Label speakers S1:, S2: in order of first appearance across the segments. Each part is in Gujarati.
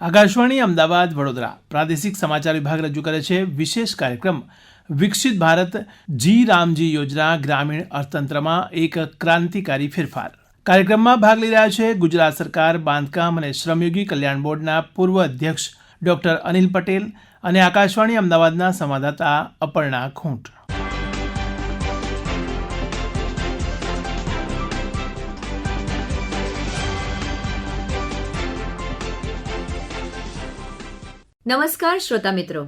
S1: આકાશવાણી અમદાવાદ વડોદરા પ્રાદેશિક સમાચાર વિભાગ રજૂ કરે છે વિશેષ કાર્યક્રમ વિકસિત ભારત જી રામજી યોજના ગ્રામીણ અર્થતંત્રમાં એક ક્રાંતિકારી ફેરફાર. કાર્યક્રમમાં ભાગ લઈ રહ્યા છે ગુજરાત સરકાર બાંધકામ અને શ્રમયોગી કલ્યાણ બોર્ડના પૂર્વ અધ્યક્ષ ડોક્ટર અનિલ પટેલ અને આકાશવાણી અમદાવાદના સંવાદદાતા અપર્ણા ખૂંટ.
S2: નમસ્કાર શ્રોતા મિત્રો.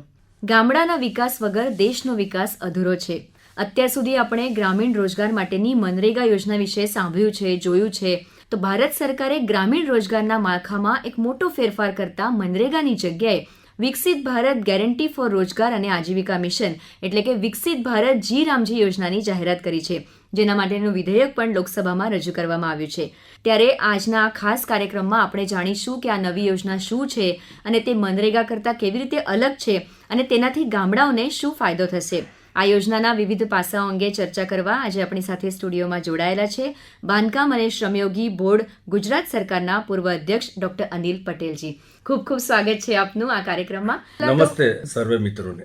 S2: ગામડાના વિકાસ વગર દેશનો વિકાસ અધૂરો છે. અત્યાર સુધી આપણે ગ્રામીણ રોજગાર માટેની મનરેગા યોજના વિશે સાંભળ્યું છે, જોયું છે. તો ભારત સરકારે ગ્રામીણ રોજગારના માળખામાં એક મોટો ફેરફાર કરતા મનરેગાની જગ્યાએ વિકસિત ભારત ગેરંટી ફોર રોજગાર અને આજીવિકા મિશન એટલે કે વિકસિત ભારત જી રામજી યોજનાની જાહેરાત કરી છે, જેના માટેનું વિધેયક પણ લોકસભામાં રજૂ કરવામાં આવ્યું છે. ત્યારે આજના આ ખાસ કાર્યક્રમમાં આપણે જાણીશું કે આ નવી યોજના શું છે અને તે મનરેગા કરતાં કેવી રીતે અલગ છે અને તેનાથી ગામડાઓને શું ફાયદો થશે. આ યોજનાના વિવિધ પાસાઓ અંગે ચર્ચા કરવા આજે આપણી સાથે સ્ટુડિયોમાં જોડાયેલા છે બાંધકામ અને શ્રમયોગી બોર્ડ ગુજરાત સરકારના પૂર્વ અધ્યક્ષ ડોક્ટર અનિલ પટેલજી. ખૂબ ખૂબ સ્વાગત છે આપનું આ કાર્યક્રમમાં.
S3: નમસ્તે સર્વે મિત્રોને.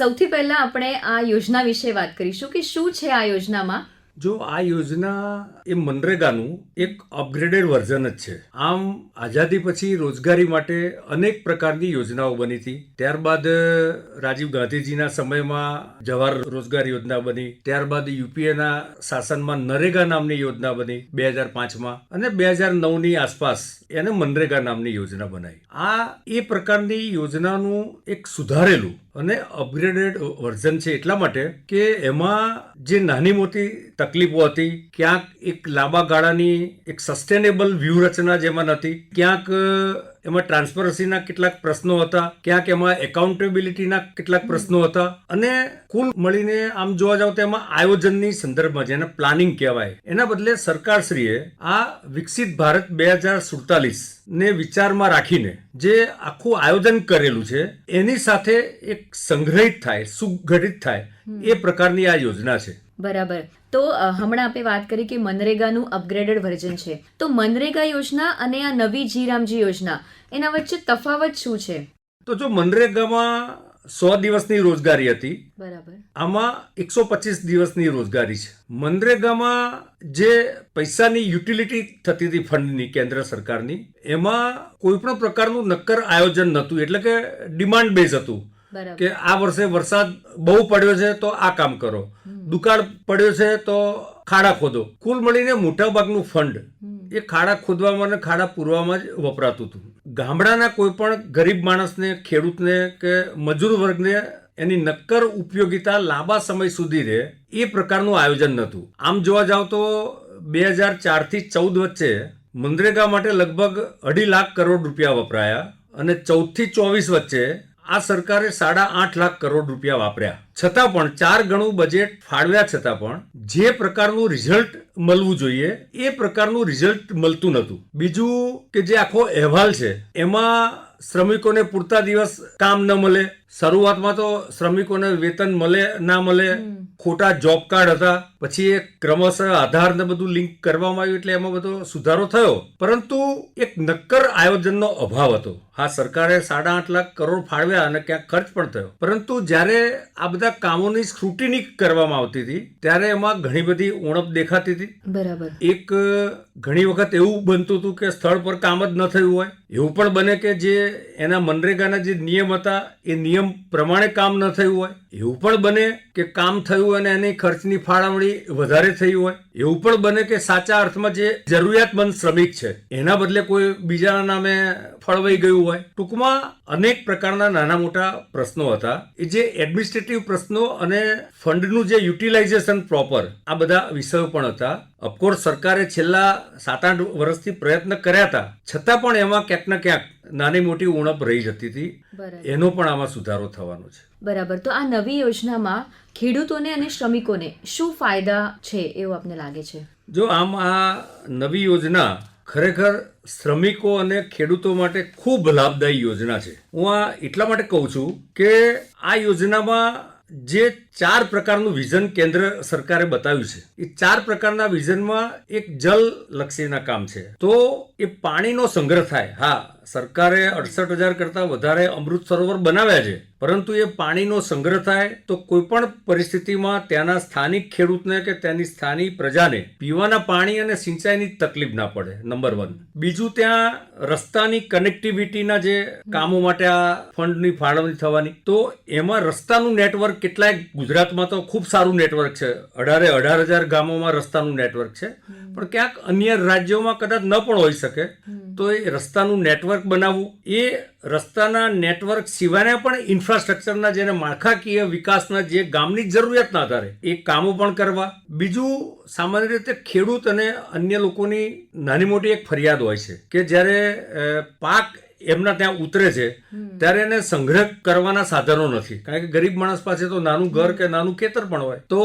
S2: સૌથી પહેલા આપણે આ યોજના વિશે વાત કરીશું કે શું છે આ યોજનામાં.
S3: જો આ યોજના એ મનરેગાનું એક અપગ્રેડેડ વર્ઝન જ છે. આમ આઝાદી પછી રોજગારી માટે અનેક પ્રકારની યોજનાઓ બની હતી. ત્યારબાદ રાજીવ ગાંધીજીના સમયમાં જવાહર રોજગાર યોજના બની, ત્યારબાદ યુપીએના શાસનમાં નરેગા નામની યોજના બની 2005માં અને 2009ની આસપાસ એને મનરેગા નામની યોજના બનાવી. આ એ પ્રકારની યોજનાનું એક સુધારેલું અને અપગ્રેડેડ વર્ઝન છે એટલા માટે કે એમાં જે નાની મોટી તકલીફો હતી, ક્યાંક એક લાંબા ગાળાની એક સસ્ટેનેબલ વ્યૂહરચના જેમાં નથી, ક્યાંક એમાં ટ્રાન્સપરન્સીના કેટલાક પ્રશ્નો હતા, ક્યાંક એમાં એકાઉન્ટેબિલિટીના કેટલાક પ્રશ્નો હતા અને કુલ મળીને આમ જોવા જાવ તો એમાં આયોજનની સંદર્ભમાં જેને પ્લાનિંગ કહેવાય એના બદલે સરકારશ્રીએ આ વિકસિત ભારત 2047 ને વિચારમાં રાખીને જે આખું આયોજન કરેલું છે એની સાથે એક સંગ્રહિત થાય, સુગઠિત થાય એ પ્રકારની આ યોજના છે.
S2: બરાબર. તો હમણાં આપણે વાત કરી કે મનરેગાનું અપગ્રેડેડ વર્ઝન છે. તો મનરેગા યોજના અને આ નવી જી રામજી યોજના એના વચ્ચે તફાવત શું છે?
S3: તો જો મનરેગામાં 100 દિવસની રોજગારી હતી,
S2: બરાબર,
S3: આમાં 125 દિવસની રોજગારી છે. મનરેગામાં જે પૈસાની યુટિલિટી થતી હતી ફંડની કેન્દ્ર સરકારની, એમાં કોઈ પણ પ્રકારનું નક્કર આયોજન નહોતું, એટલે કે ડિમાન્ડ બેઝ હતું કે આ વર્ષે વરસાદ બહુ પડ્યો છે તો આ કામ કરો, દુકાળ પડ્યો છે તો ખાડા ખોદો. કુલ મળીને મોટા ભાગનું ફંડ એ ખાડા ખોદવામાં અને ખાડા પૂરવામાં જ વપરાતું હતું. ગામડાના કોઈ પણ ગરીબ માણસને, ખેડૂતને કે મજૂર વર્ગને એની નક્કર ઉપયોગિતા લાંબા સમય સુધી રહે એ પ્રકારનું આયોજન નહોતું. આમ જોવા જાવ તો 2004 થી 14 વચ્ચે મનરેગા માટે લગભગ 2.5 લાખ કરોડ રૂપિયા વપરાયા અને 14 થી 24 વચ્ચે આ સરકારે 8.5 લાખ કરોડ રૂપિયા વાપર્યા. છતાં પણ 4 ગણું બજેટ ફાળવ્યા છતાં પણ જે પ્રકારનું રિઝલ્ટ મળવું જોઈએ એ પ્રકારનું રિઝલ્ટ મળતું નહોતું. બીજું કે જે આખો અહેવાલ છે એમાં શ્રમિકોને પૂરતા દિવસ કામ ન મળે, શરૂઆતમાં તો શ્રમિકોને વેતન મળે ના મળે, ખોટા જોબ કાર્ડ હતા, પછી એ ક્રમશઃ આધાર ને બધું લિંક કરવામાં આવ્યું એટલે એમાં બધો સુધારો થયો, પરંતુ એક નક્કર આયોજનનો અભાવ હતો. હા, સરકારે 8.5 લાખ કરોડ ફાળવ્યા અને ક્યાંક ખર્ચ પણ થયો, પરંતુ જ્યારે આ બધા કામોની સ્ક્રુટિની કરવામાં આવતી હતી ત્યારે એમાં ઘણી બધી ઉણપ દેખાતી હતી.
S2: બરાબર.
S3: એક ઘણી વખત એવું બનતું હતું કે સ્થળ પર કામ જ ન થયું હોય, એવું પણ બને કે જે એના મનરેગાના જે નિયમ હતા એ નિયમ પ્રમાણે કામ ન થયું હોય, એવું પણ બને કે કામ થયું અને એની ખર્ચની ફાળવણી વધારે થઈ હોય, એવું પણ બને કે સાચા અર્થમાં જે જરૂરિયાતમંદ શ્રમિક છે એના બદલે કોઈ બીજાના નામે ફળવાઈ ગયું હોય. ટૂંકમાં અનેક પ્રકારના નાના મોટા પ્રશ્નો હતા. એ જે એડમિનિસ્ટ્રેટિવ પ્રશ્નો અને ફંડનું જે યુટિલાઇઝેશન પ્રોપર, આ બધા વિષયો પણ હતા. ઓફકોર્સ સરકારે છેલ્લા 7-8 વર્ષથી પ્રયત્ન કર્યા હતા, છતાં પણ એમાં ક્યાંક ને ક્યાંક નાની મોટી ઉણપ રહી જતી હતી. એનો પણ આમાં સુધારો થવાનો છે.
S2: બરાબર. તો આ નવી યોજનામાં ખેડૂતોને અને શ્રમિકોને શું ફાયદા છે એવું આપને લાગે છે?
S3: જો આમ આ નવી યોજના ખરેખર શ્રમિકો અને ખેડૂતો માટે ખૂબ લાભદાયી યોજના છે. હું આ એટલા માટે કહું છું કે આ યોજનામાં જે 4 પ્રકારનું વિઝન કેન્દ્ર સરકારે બતાવ્યું છે, એ 4 પ્રકારના વિઝનમાં એક જલ લક્ષીના કામ છે. તો એ પાણીનો સંગ્રહ થાય. હા, સરકારે 68,000 કરતા વધારે અમૃત સરોવર બનાવ્યા છે, પરંતુ એ પાણીનો સંગ્રહ થાય તો કોઈ પણ પરિસ્થિતિમાં ત્યાંના સ્થાનિક ખેડૂતને કે ત્યાંની સ્થાનિક પ્રજાને પીવાના પાણી અને સિંચાઈની તકલીફ ના પડે, નંબર 1. બીજું, ત્યાં રસ્તાની કનેક્ટિવિટીના જે કામો માટે આ ફંડની ફાળવણી થવાની, તો એમાં રસ્તાનું નેટવર્ક કેટલાય ગુજરાતમાં તો ખૂબ સારું નેટવર્ક છે, 18,000 ગામોમાં રસ્તાનું નેટવર્ક છે, પણ ક્યાંક અન્ય રાજ્યોમાં કદાચ ન પણ હોઈ શકે. તો એ રસ્તાનું નેટવર્ક બનાવવું, એ રસ્તાના નેટવર્ક સિવાયના પણ ઇન્ફ્રાસ્ટ્રક્ચરના જેને માળખાકીય વિકાસના જે ગામની જરૂરિયાતના આધારે એ કામો પણ કરવા. બીજું, સામાન્ય રીતે ખેડૂત અને અન્ય લોકોની નાની મોટી એક ફરિયાદ હોય છે કે જ્યારે પાક એમના ત્યાં ઉતરે છે ત્યારે એને સંગ્રહ કરવાના સાધનો નથી, કારણ કે ગરીબ માણસ પાસે તો નાનું ઘર કે નાનું ખેતર પણ હોય. તો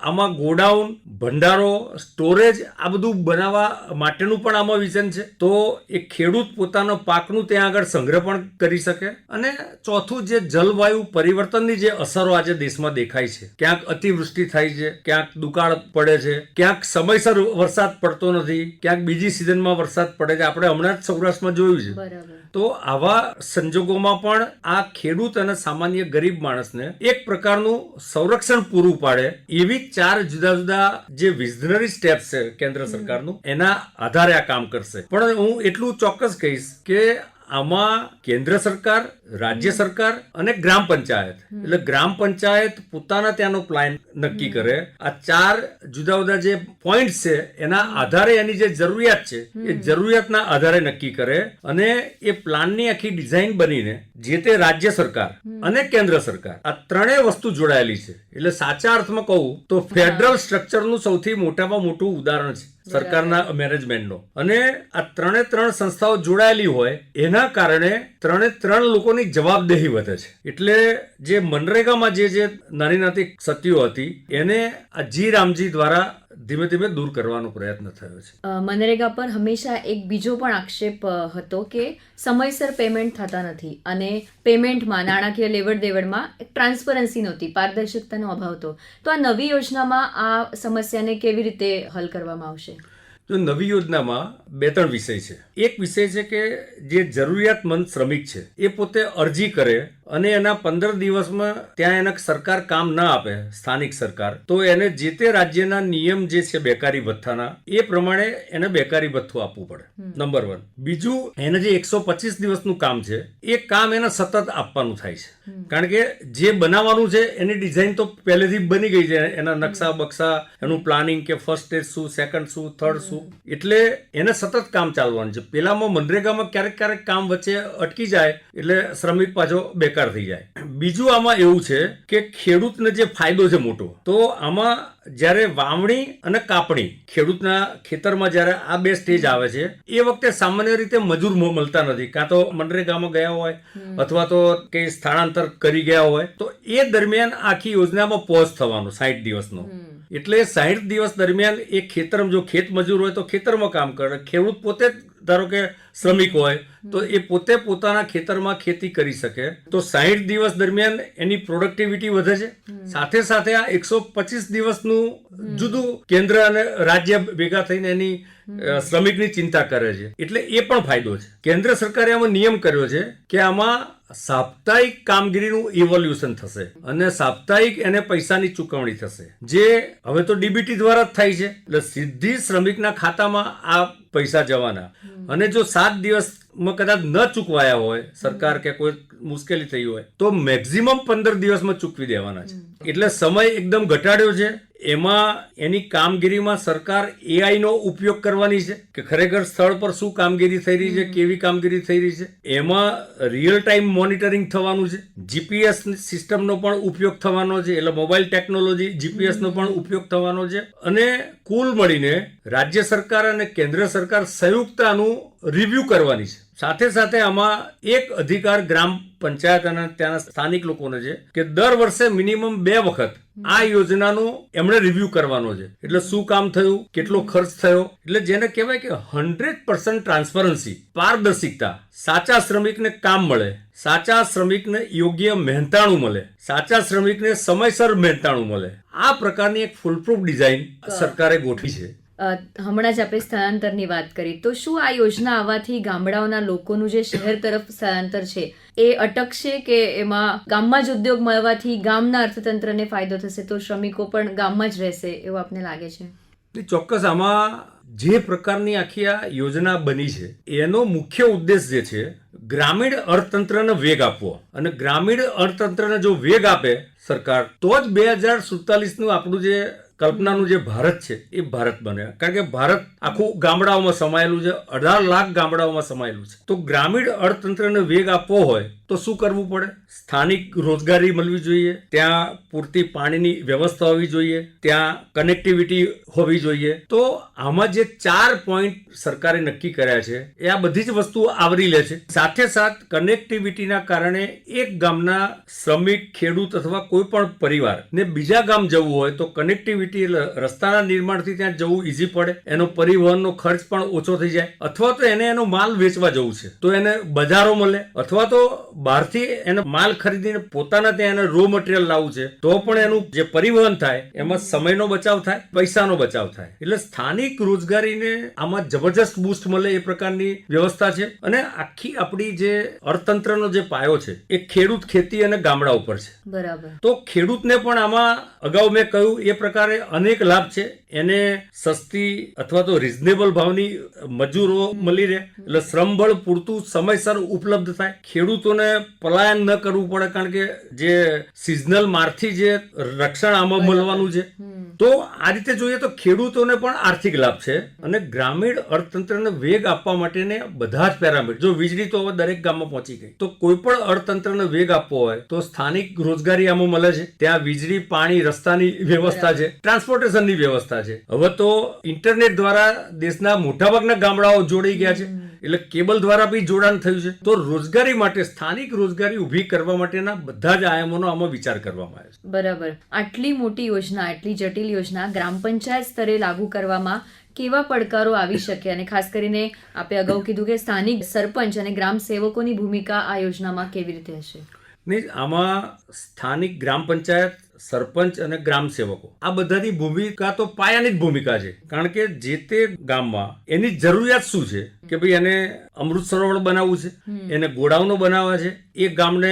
S3: આમાં ગોડાઉન, ભંડારો, સ્ટોરેજ આ બધું બનાવવા માટેનું પણ આમાં વિઝન છે. તો એ ખેડૂત પોતાનો પાકનું ત્યાં આગળ સંગ્રહ પણ કરી શકે. અને ચોથું, જે જલવાયુ પરિવર્તનની જે અસરો આજે દેશમાં દેખાય છે, ક્યાંક અતિવૃષ્ટિ થાય છે, ક્યાંક દુકાળ પડે છે, ક્યાંક સમયસર વરસાદ પડતો નથી, ક્યાંક બીજી સિઝનમાં વરસાદ પડે છે. આપણે હમણાં જ સૌરાષ્ટ્રમાં જોયું છે. તો આવા સંજોગોમાં પણ આ ખેડૂત અને સામાન્ય ગરીબ માણસને એક પ્રકારનું સંરક્ષણ પૂરું પાડે એવી 4 જુદા જુદા જે વિઝનરી સ્ટેપ્સ છે કેન્દ્ર સરકારનું, એના આધારે આ કામ કરશે. પણ હું એટલું ચોક્કસ કહીશ કે આમાં કેન્દ્ર સરકાર, રાજ્ય સરકાર અને ગ્રામ પંચાયત, એટલે ગ્રામ પંચાયત પોતાના ત્યાંનો પ્લાન નક્કી કરે. આ 4 જુદા જુદા જે પોઈન્ટ છે એના આધારે એની જે જરૂરિયાત છે એ જરૂરિયાતના આધારે નક્કી કરે, અને એ પ્લાનની આખી ડિઝાઇન બનીને જે તે રાજ્ય સરકાર અને કેન્દ્ર સરકાર આ ત્રણેય વસ્તુ જોડાયેલી છે. એટલે સાચા અર્થમાં કહું તો ફેડરલ સ્ટ્રક્ચરનું સૌથી મોટામાં મોટું ઉદાહરણ છે સરકારના મેનેજમેન્ટનો. અને આ 3 સંસ્થાઓ જોડાયેલી હોય એના કારણે 3 લોકોની જવાબદેહી વધે છે. એટલે જે મનરેગામાં જે નાની નાની ક્ષતિઓ હતી એને આ જી રામજી દ્વારા ધીમે ધીમે દૂર કરવાનો પ્રયત્ન થયો છે.
S2: મનરેગા પર હંમેશા એક બીજો પણ આક્ષેપ હતો કે સમયસર પેમેન્ટ થતા નથી, અને પેમેન્ટમાં નાણાકીય લેવડ દેવડમાં ટ્રાન્સપરન્સી નહોતી, પારદર્શકતાનો અભાવ હતો. તો આ નવી યોજનામાં આ સમસ્યાને કેવી રીતે હલ કરવામાં આવશે?
S3: તો નવી યોજનામાં 2-3 વિષય છે. એક વિષય છે કે જે જરૂરિયાતમંદ શ્રમિક છે એ પોતે અરજી કરે અને એના 15 દિવસમાં ત્યાં એને સરકાર કામ ના આપે, સ્થાનિક સરકાર, તો એને જે તે રાજ્યના નિયમ જે છે બેકારી ભથ્થાના, એ પ્રમાણે એને બેકારી ભથ્થું આપવું પડે, નંબર 1. બીજું, એને જે 125 દિવસનું કામ છે એ કામ એને સતત આપવાનું થાય છે, કારણ કે જે બનાવવાનું છે એની ડિઝાઇન તો પહેલેથી બની ગઈ છે, એના નકશા બક્સા, એનું પ્લાનિંગ કે ફર્સ્ટ સ્ટેજ શું, સેકન્ડ શું, થર્ડ શું, એટલે એને સતત કામ ચાલવાનું છે. પેલામાં મનરેગામાં ક્યારેક કામ વચ્ચે અટકી જાય એટલે શ્રમિક પાછો બેકાર થઈ જાય. બીજું, આમાં એવું છે કે ખેડૂતને જે ફાયદો છે મોટો, તો આમાં જ્યારે વાવણી અને કાપણી, ખેડૂતના ખેતરમાં જ્યારે આ 2 સ્ટેજ આવે છે એ વખતે સામાન્ય રીતે મજૂર મળતા નથી, કાં તો મનરેગામાં ગયા હોય અથવા તો કઈ સ્થળાંતર કરી ગયા હોય, તો એ દરમિયાન આખી યોજનામાં પોઝ થવાનો 60 દિવસનો. એટલે 60 દિવસ દરમિયાન એ ખેતરમાં, જો ખેત મજૂર હોય તો ખેતરમાં કામ કરે, ખેડૂત પોતે ધારો કે શ્રમિક હોય તો એ પોતે પોતાના ખેતરમાં ખેતી કરી શકે. તો 60 દિવસ દરમિયાન એની પ્રોડક્ટિવિટી વધે છે. સાથે સાથે આ 125 દિવસનું જુદું કેન્દ્ર અને રાજ્ય ભેગા થઈને એની શ્રમિકની ચિંતા કરે છે, એટલે એ પણ ફાયદો છે. કેન્દ્ર સરકારે આમાં નિયમ કર્યો છે કે આમાં સાપ્તાહિક કામગીરીનું ઇવોલ્યુશન થશે અને સાપ્તાહિક એને પૈસાની ચૂકવણી થશે, જે હવે તો ડીબીટી દ્વારા જ થાય છે. એટલે સીધી શ્રમિકના ખાતામાં આ પૈસા જવાના, અને જો 7 દિવસમાં કદાચ ન ચૂકવાયા હોય સરકાર કે કોઈ મુશ્કેલી થઈ હોય તો મેક્સિમમ 15 દિવસમાં ચૂકવી દેવાના છે. એટલે સમય એકદમ ઘટાડ્યો છે. એમાં એની કામગીરીમાં સરકાર AI નો ઉપયોગ કરવાની છે કે ખરેખર સ્થળ પર શું કામગીરી થઈ રહી છે, કેવી કામગીરી થઈ રહી છે, એમાં રિયલ ટાઈમ મોનિટરિંગ થવાનું છે. GPS સિસ્ટમનો પણ ઉપયોગ થવાનો છે, એટલે મોબાઈલ ટેકનોલોજી GPS નો પણ ઉપયોગ થવાનો છે. અને કુલ મળીને રાજ્ય સરકાર અને કેન્દ્ર સરકાર સંયુક્ત આનું રિવ્યુ કરવાની છે. સાથે સાથે આમાં એક અધિકાર ગ્રામ પંચાયત અને ત્યાંના સ્થાનિક લોકોને છે કે દર વર્ષે મિનિમમ 2 વખત આ યોજનાનું એમણે રિવ્યુ કરવાનો છે. એટલે શું કામ થયું, કેટલો ખર્ચ થયો, એટલે જેને કહેવાય કે 100% ટ્રાન્સપરન્સી, પારદર્શિકતા, સાચા શ્રમિકને કામ મળે, સાચા શ્રમિકને યોગ્ય મહેનતાણું મળે, સાચા શ્રમિકને સમયસર મહેનતાણું મળે. આ પ્રકારની એક ફૂલપ્રૂફ ડિઝાઇન સરકારે ગોઠવી છે.
S2: હમણાં જ આપણે સ્થળાંતરની વાત કરી, તો શું આ યોજના આવવાથી ગામડાઓના લોકોનું જે શહેર તરફ સ્થળાંતર છે એ અટકશે કે એમાં ગામમાં જ ઉદ્યોગ મળવાથી ગામના અર્થતંત્રને ફાયદો થશે, તો શ્રમિકો પણ ગામમાં જ રહેશે એવું આપને લાગે છે?
S3: ચોક્કસ આમાં જે પ્રકારની આખી આ યોજના બની છે એનો મુખ્ય ઉદ્દેશ જે છે ગ્રામીણ અર્થતંત્રને વેગ આપવો, અને ગ્રામીણ અર્થતંત્રને જો વેગ આપે સરકાર તો જ 2047નું આપણું જે કલ્પનાનું જે ભારત છે એ ભારત બને. કારણ કે ભારત આખું ગામડાઓમાં સમાયેલું છે, 18 લાખ ગામડાઓમાં સમાયેલું છે. તો ગ્રામીણ અર્થતંત્રને વેગ આપવો હોય તો શું કરવું પડે? સ્થાનિક રોજગારી મળવી જોઈએ, ત્યાં પૂરતી પાણીની વ્યવસ્થા હોવી જોઈએ, ત્યાં કનેક્ટિવિટી હોવી જોઈએ. તો આમાં જે 4 પોઈન્ટ સરકારે નક્કી કર્યા છે એ આ બધી જ વસ્તુઓ આવરી લે છે. સાથે સાથ કનેક્ટિવિટીના કારણે એક ગામના શ્રમિક, ખેડૂત અથવા કોઈ પણ પરિવાર ને બીજા ગામ જવું હોય તો કનેક્ટિવિટી રસ્તાના નિર્માણથી ત્યાં જવું ઈઝી પડે, એનો પરિવહનનો ખર્ચ પણ ઓછો થઈ જાય. અથવા તો એને એનો માલ વેચવા જવું છે તો એને બજારો મળે, અથવા તો બહારથી એને માલ ખરીદીને પોતાના ત્યાં એને રો મટીરિયલ લાવવું છે તો પણ એનું જે પરિવહન થાય એમાં સમયનો બચાવ થાય, પૈસાનો બચાવ થાય. એટલે સ્થાનિક રોજગારીને આમાં જબરજસ્ત બૂસ્ટ મળે એ પ્રકારની વ્યવસ્થા છે. અને આખી આપણી જે અર્થતંત્રનો જે પાયો છે એ ખેડૂત, ખેતી અને ગામડા ઉપર છે.
S2: બરાબર.
S3: તો ખેડૂતને પણ આમાં અગાઉ મેં કહ્યું એ પ્રકારે અનેક લાભ છે. એને સસ્તી અથવા તો રિઝનેબલ ભાવની મજૂરો મળી રહે, એટલે શ્રમબળ પૂરતું સમયસર ઉપલબ્ધ થાય. ખેડૂતોને પલાયન ન કરવું પડે, કારણ કે જે સિઝનલ મારથી જે રક્ષણ આમાં મળવાનું છે. તો આ રીતે જોઈએ તો ખેડૂતોને પણ આર્થિક લાભ છે. અને ગ્રામીણ અર્થતંત્રને વેગ આપવા માટેને બધા જ પેરામીટર, જો વીજળી તો હવે દરેક ગામમાં પહોંચી ગઈ, તો કોઈ પણ અર્થતંત્રને વેગ આપવો હોય તો સ્થાનિક રોજગારી આમાં મળે છે. ત્યાં વીજળી, પાણી, રસ્તાની વ્યવસ્થા છે, ટ્રાન્સપોર્ટેશનની વ્યવસ્થા છે. હવે તો ઇન્ટરનેટ દ્વારા દેશના મોટાભાગના ગામડાઓ જોડાઈ ગયા છે, એટલે કેબલ દ્વારા બી જોડાણ થયું છે. તો રોજગારી માટે, સ્થાનિક રોજગારી ઊભી કરવા માટેના બધા જ આયામોનો આમાં વિચાર કરવામાં આવ્યો છે.
S2: બરાબર. આટલી મોટી યોજના, આટલી જટિલ યોજના ગ્રામ પંચાયત સ્તરે લાગુ કરવામાં કેવા પડકારો આવી શકે, અને ખાસ કરીને આપણે અગાઉ કીધું કે સ્થાનિક સરપંચ અને ગ્રામ સેવકોની ભૂમિકા આ યોજનામાં કેવી રીતે હશે?
S3: નહીં, આમાં સ્થાનિક ગ્રામ પંચાયત, સરપંચ અને ગ્રામ સેવકો આ બધાની ભૂમિકા તો પાયાની જ ભૂમિકા છે. કારણ કે જે તે ગામમાં એની જરૂરિયાત શું છે કે ભાઈ એને અમૃત સરોવર બનાવવું છે, એને ગોડાઉનો બનાવવા છે, એ ગામને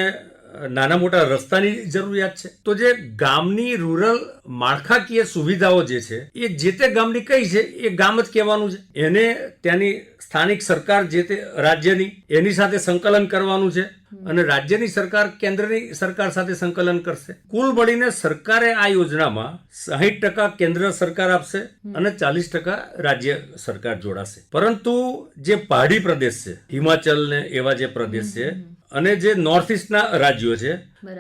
S3: નાના મોટા રસ્તાની જરૂરિયાત છે. તો જે ગામની રૂરલ માળખાકીય સુવિધાઓ જે છે એ જે તે ગામની કઈ છે એ ગામ જ કહેવાનું છે. એને ત્યાંની સ્થાનિક સરકાર જે તે રાજ્યની એની સાથે સંકલન કરવાનું છે, અને રાજ્યની સરકાર કેન્દ્રની સરકાર સાથે સંકલન કરશે. કુલ મળીને સરકારે આ યોજનામાં 60% કેન્દ્ર સરકાર આપશે અને 40% રાજ્ય સરકાર જોડાશે. પરંતુ જે પહાડી પ્રદેશ છે, હિમાચલ ને એવા જે પ્રદેશ છે, અને જે નોર્થ ઇસ્ટના રાજ્યો છે,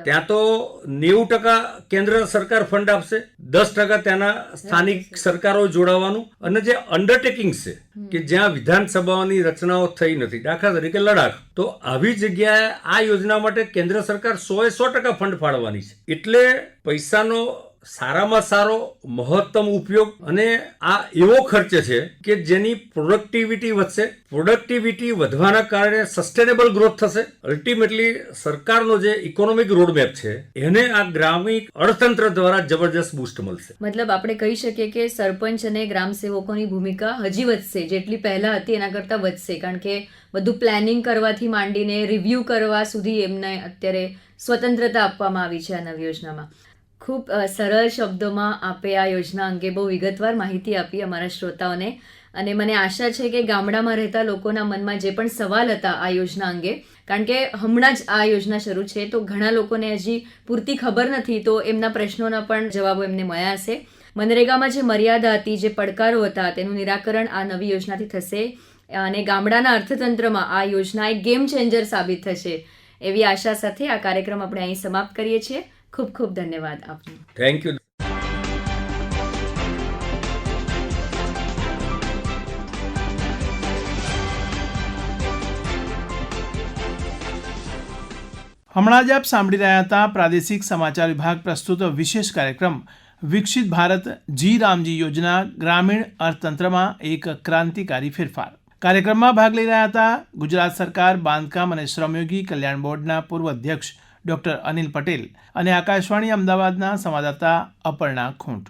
S3: ત્યાં તો 90% કેન્દ્ર સરકાર ફંડ આપશે, 10% ત્યાંના સ્થાનિક સરકારો જોડાવાનું. અને જે અન્ડરટેકિંગ છે કે જ્યાં વિધાનસભાઓની રચનાઓ થઈ નથી, દાખલા તરીકે લડાખ, તો આવી જગ્યાએ આ યોજના માટે કેન્દ્ર સરકાર 100% ફંડ ફાળવવાની છે. એટલે પૈસાનો સારામાં સારો મહત્તમ ઉપયોગ, અને આ એવો ખર્ચ છે કે જેની પ્રોડક્ટિવિટી વધશે. પ્રોડક્ટિવિટી વધવાના કારણે સસ્ટેનેબલ ગ્રોથ થશે. અલ્ટિમેટલી સરકારનો જે ઇકોનોમિક રોડમેપ છે એને આ ગ્રામીણ અર્થતંત્ર દ્વારા જબરજસ્ત બૂસ્ટ મળશે.
S2: મતલબ આપણે કહી શકીએ કે સરપંચ અને ગ્રામ સેવકોની ભૂમિકા હજી વધશે, જેટલી પહેલા હતી એના કરતા વધશે, કારણ કે બધું પ્લાનિંગ કરવાથી માંડીને રિવ્યુ કરવા સુધી એમને અત્યારે સ્વતંત્રતા આપવામાં આવી છે આ નવી યોજનામાં. ખૂબ સરળ શબ્દોમાં આપે આ યોજના અંગે બહુ વિગતવાર માહિતી આપી અમારા શ્રોતાઓને, અને મને આશા છે કે ગામડામાં રહેતા લોકોના મનમાં જે પણ સવાલ હતા આ યોજના અંગે, કારણ કે હમણાં જ આ યોજના શરૂ છે તો ઘણા લોકોને હજી પૂરતી ખબર નથી, તો એમના પ્રશ્નોના પણ જવાબો એમને મળ્યા હશે. મનરેગામાં જે મર્યાદા હતી, જે પડકારો હતા, તેનું નિરાકરણ આ નવી યોજનાથી થશે, અને ગામડાના અર્થતંત્રમાં આ યોજના એક ગેમ ચેન્જર સાબિત થશે એવી આશા સાથે આ કાર્યક્રમ આપણે અહીં સમાપ્ત કરીએ છીએ. ખૂબ ખૂબ ધન્યવાદ આપનો.
S3: Thank you.
S1: હમણાં જ આપ સાંભળી રહ્યા હતા પ્રાદેશિક સમાચાર વિભાગ પ્રસ્તુત વિશેષ કાર્યક્રમ વિકસિત ભારત જી રામજી યોજના ગ્રામીણ અર્થતંત્રમાં એક ક્રાંતિકારી ફેરફાર. કાર્યક્રમમાં ભાગ લઈ રહ્યા હતા ગુજરાત સરકાર બાંધકામ અને શ્રમયોગી કલ્યાણ બોર્ડના પૂર્વ અધ્યક્ષ ડોક્ટર અનિલ પટેલ અને આકાશવાણી અમદાવાદના સંવાદદાતા અપર્ણા ખૂંટ.